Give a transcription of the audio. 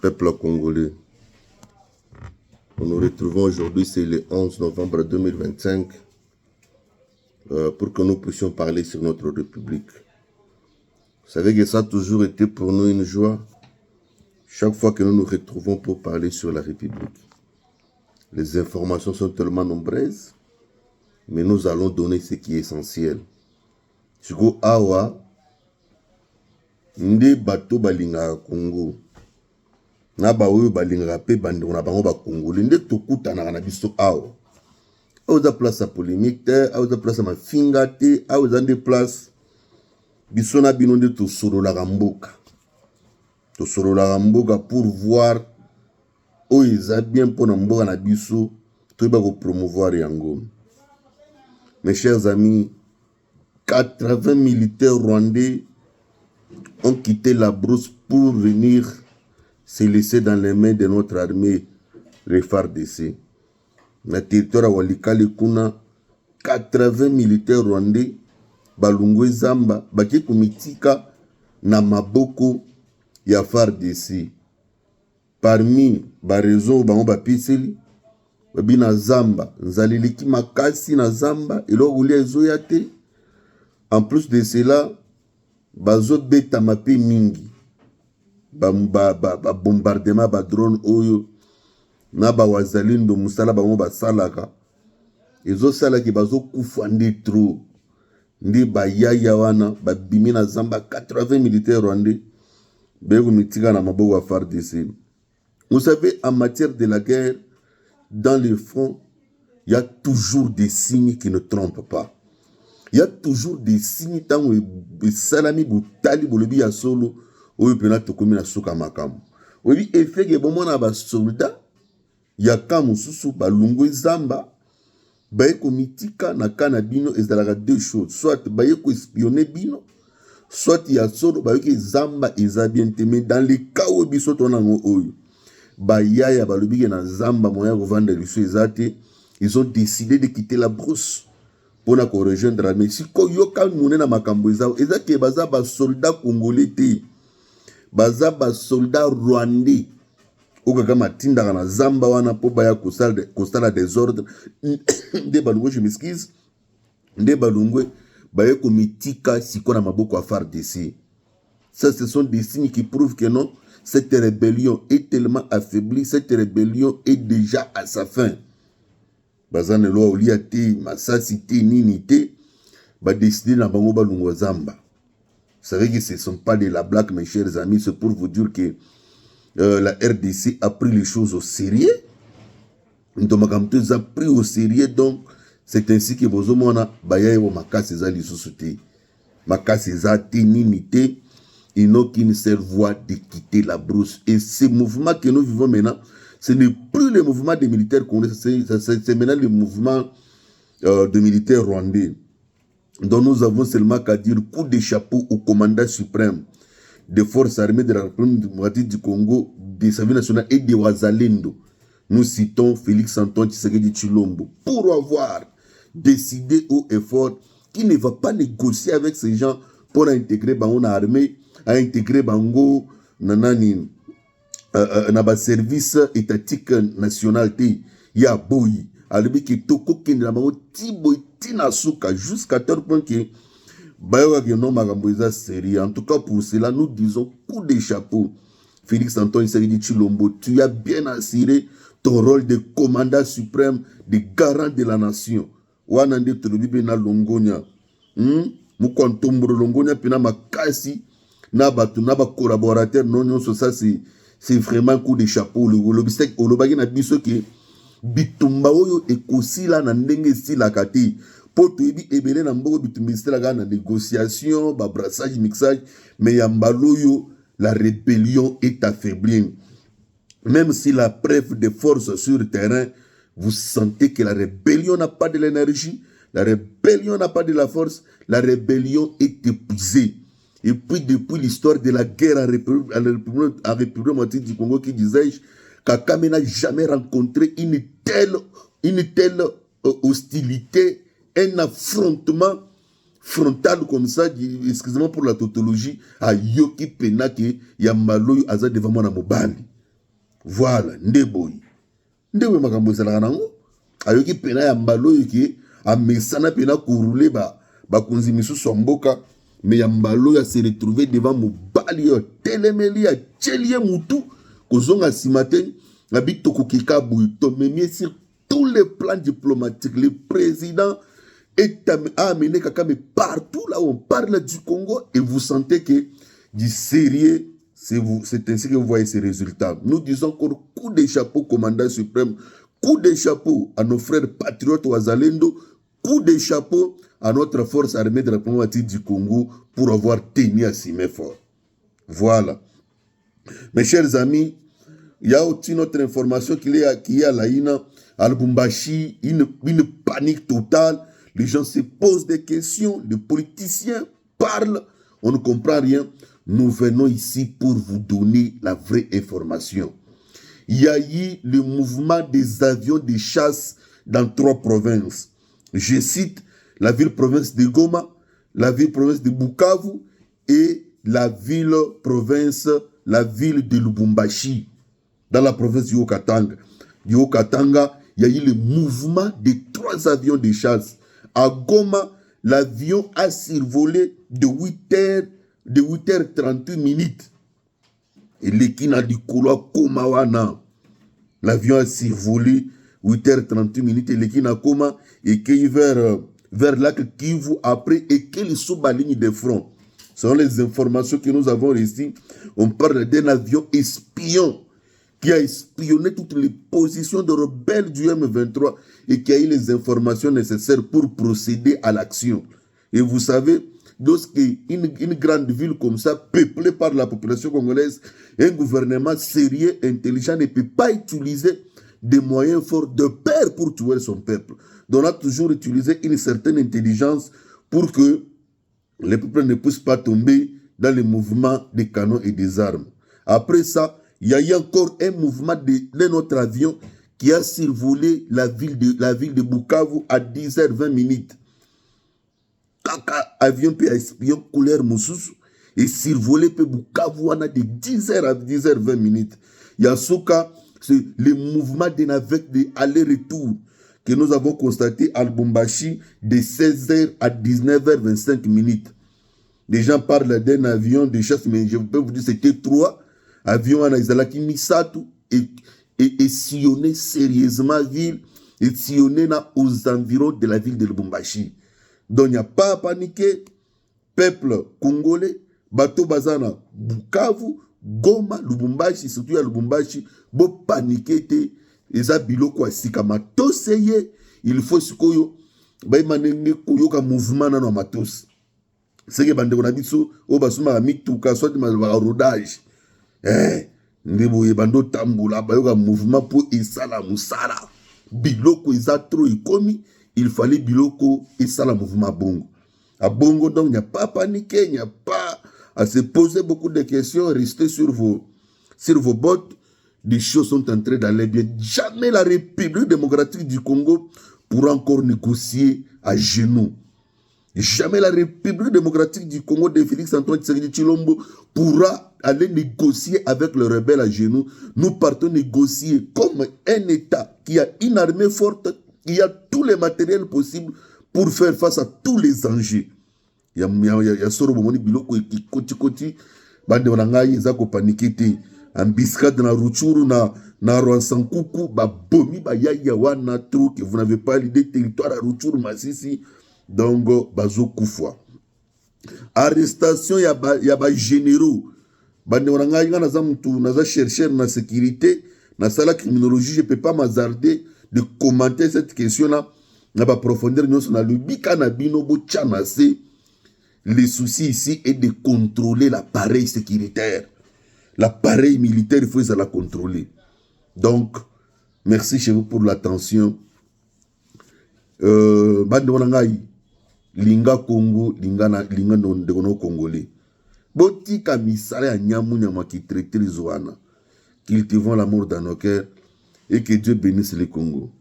Peuple congolais, nous nous retrouvons aujourd'hui, c'est le 11 novembre 2025, pour que nous puissions parler sur notre République. Vous savez que ça a toujours été pour nous une joie, chaque fois que nous nous retrouvons pour parler sur la République. Les informations sont tellement nombreuses, mais nous allons donner ce qui est essentiel. Siko awa, nde bato balingaka Congo. Na ba oyo balingaka pe bandeko na bango ba Congolais nde tokutanaka na biso awa. Awa eza place ya polémique te, awa eza place ya mafinga te, awa eza nde place biso na bino nde tosololaka mboka. Tosololaka mboka pour voir oyo eza bien mpona mboka na biso toyeba kopromouvoir yango. Mes chers amis, 80 militaires rwandais ont quitté la brousse pour venir se laisser dans les mains de notre armée, les FARDC. Na territoire Walikale kuna 80 militaires rwandais balungwe zamba baki kumitika na maboko ya FARDC. Parmi ba raison bango bapiseli babi na zamba nzaliliki makasi na zamba eloko ulia ezoya te. En plus de cela, bazo beta mapi mingi ba bombardement ba drone oyo na ba wazalindo musala bango basalaka ezo salaki bazo kufa ndi trop ndi ba yaya wana ba bimi na zamba 80 militaires rwandais beko mitika na maboko ya FARDC. Vous savez, en matière de la guerre, dans le front, il y a toujours des signes qui ne trompent pas. Il y a toujours des signes tant que salami butali bolobi ya solo oyo pena tokomi na suka makamu. Oui, effet que bon na ba soldat ya kamu susu balungu zamba baye komitika na kana bino ezalaka deux choses, soit baye ko espionner bino, soit ya solo baye ke zamba eza bien te. Mais dans les cas où biso tonango oyo bayaya balobi ke na zamba moya ko vendre liso ezate, ils ont décidé de quitter la brousse pour na ko rejoindre l'armée. Si ko yoka mune na makambo eza ke baza ba soldat congolais te, baza ba soldat rwandais oka kama tinda na zamba wana po baya kosala désordre nde balungwe, je m'excuse, nde balungwe baye komitika siko na maboko ya FARDC. Ça, ce sont des signes qui prouvent que non, cette rébellion est tellement affaiblie, cette rébellion est déjà à sa fin. Bazane loa olia te, masasi te, nini te, ba décider na bango balungwa zamba. Vous savez que ce ne sont pas de la blague, mes chers amis, c'est pour vous dire que la RDC a pris les choses au sérieux. Donc, a pris au sérieux, donc c'est ainsi que vous avez bayaye wa makasi za lisusuti. Makasi za te, nini te. Ils n'ont qu'une seule voie de quitter la brousse. Et ce mouvement que nous vivons maintenant, ce n'est plus le mouvement des militaires congolais, c'est maintenant le mouvement de militaires rwandais. Donc nous avons seulement qu'à dire coup de chapeau au commandant suprême des forces armées de la République démocratique du Congo, des services nationaux et des Wazalendo. Nous citons Félix Antoine Tshisekedi Tshilombo pour avoir décidé au effort qu'il ne va pas négocier avec ces gens pour intégrer Bango armée, à intégrer Bango nanani na service étatique national te ya boyi alobi ki toko kende na bango tibo tina suka jusqu'à tel point que bayoka ke non makambo eza sérieux. En tout cas pour cela nous disons coup de chapeau Félix Antoine Tshisekedi Tshilombo, tu as bien assuré ton rôle de commandant suprême, de garant de la nation. Wana nde tolobi be na longonya mukontombro longonya pena makasi na batu na ba collaborateur non nyonso. Ça c'est vraiment coup de chapeau. Le bistek olobaki na biso ke bitumba oyo ekosila na ndenge sila kati po toyebi ebele na mboko bitumba sila ga na négociation ba brassage mixage, mais ya mbaloyo la rébellion est affaiblie. Même si la preuve de force sur le terrain, vous sentez que la rébellion n'a pas de l'énergie, la rébellion n'a pas de la force, la rébellion est épuisée. Et puis depuis l'histoire de la guerre en République démocratique du Congo, qui disais-je, Kagame n'a jamais rencontré une telle hostilité, un affrontement frontal comme ça, excusez-moi pour la tautologie, à Yoki Penake, Yamaloyo Aza devant moi na Mobali. Voilà, ndeboy. Ndeboy makambo ezalaka nango. Ayoki pena ya mbalo yoki amesana pena kourule ba konzi misusu mboka, mais ya mbalo ya se retrouver devant mobali yo telemeli ya tchelie mutu kozonga simate na bitoko kika buito memie sur tous les plans diplomatiques. Le président a amené Kakame partout là où on parle du Congo et vous sentez que du sérieux, c'est ainsi que vous voyez ces résultats. Nous disons encore coup de chapeau, commandant suprême, coup de chapeau à nos frères patriotes Wazalendo, coup de chapeau à notre force armée de la diplomatie du Congo pour avoir tenu à s'y mettre fort. Voilà. Mes chers amis, il y a aussi une autre information qu'il y a là, à Lubumbashi, une panique totale. Les gens se posent des questions, les politiciens parlent, on ne comprend rien. Nous venons ici pour vous donner la vraie information. Il y a eu le mouvement des avions de chasse dans 3 provinces. Je cite la ville-province de Goma, la ville-province de Bukavu et la ville-province, la ville de Lubumbashi, dans la province du Haut-Katanga. Du Haut-Katanga, il y a eu le mouvement de 3 avions de chasse. À Goma, l'avion a survolé de 8h38 minutes. Et l'équina du couloir Komawana. L'avion a survolé 8h38 minutes et l'équina Koma et qui vers lac Kivu après et qu'il sous la ligne de front. Selon les informations que nous avons reçues, on parle d'un avion espion qui a espionné toutes les positions de rebelles du M23 et qui a eu les informations nécessaires pour procéder à l'action. Et vous savez, lorsqu'une grande ville comme ça, peuplée par la population congolaise, un gouvernement sérieux, intelligent, ne peut pas utiliser des moyens forts de peur pour tuer son peuple. Donc on a toujours utilisé une certaine intelligence pour que les peuples ne puissent pas tomber dans les mouvements des canons et des armes. Après ça, il y a eu encore un mouvement de notre avion qui a survolé la ville de Bukavu à 10h20 minutes. Kaka avion puis espion couleur Moussousou et survolé pe Bukavu on a de 10h à 10h20 minutes. Il y a ce cas, c'est le mouvement des navettes de aller-retour que nous avons constaté à Lubumbashi de 16h à 19h25 minutes. Les gens parlent d'un avion de chasse, mais je peux vous dire que c'était 3 avions en Aizalaki Misatu et sillonner sérieusement la ville et sillonner aux environs de la ville de Lubumbashi. Donc il n'y a pas à paniquer. Peuple congolais, bateau bazana, Bukavu, Goma, Lubumbashi, surtout à Lubumbashi, bo paniquer te, eza biloko asika matoseye, il faut sikoyo, ba manenge koyo ka mouvement na matos. C'est que bande on a biso, o basuma mituka soit ma rodage. Ndebo bando tambola ba yo ka mouvement pour isala musala. Biloko eza trop ikomi, il fallait biloko isala mouvement bongo. À bongo donc il n'y a pas à paniquer, il n'y a pas à se poser beaucoup de questions, rester sur vos bottes. Des choses sont en train d'aller bien. Jamais la République démocratique du Congo pourra encore négocier à genoux. Jamais la République démocratique du Congo de Félix Antoine Tshisekedi Tshilombo pourra aller négocier avec le rebelle à genoux. Nous partons négocier comme un État qui a une armée forte, qui a tous les matériels possibles pour faire face à tous les enjeux. Il y a soro bomoni biloko qui koti bande wanangai ezako paniquer embuscade na Ruchuru na Rwansankuku ba bomi ba yaya wana truc que vous n'avez pas l'idée territoire à Ruchuru Masisi donc bazo kufwa arrestation ya ba généraux bande wanangai ngana za mtu naza chercher na sécurité na sala criminologie je peux pas m'hasarder de commenter cette question là na ba profondeur nyonso na lubika na bino bo chanase. Le souci ici est de contrôler l'appareil sécuritaire. L'appareil militaire, il faut la contrôler. Donc, merci chez vous pour l'attention. Bandwanangai, linga Congo, linga no Congolais. Boti kamisale a nyamu nyama qui traite les ouana. Cultivons l'amour dans nos cœurs et que Dieu bénisse le Congo.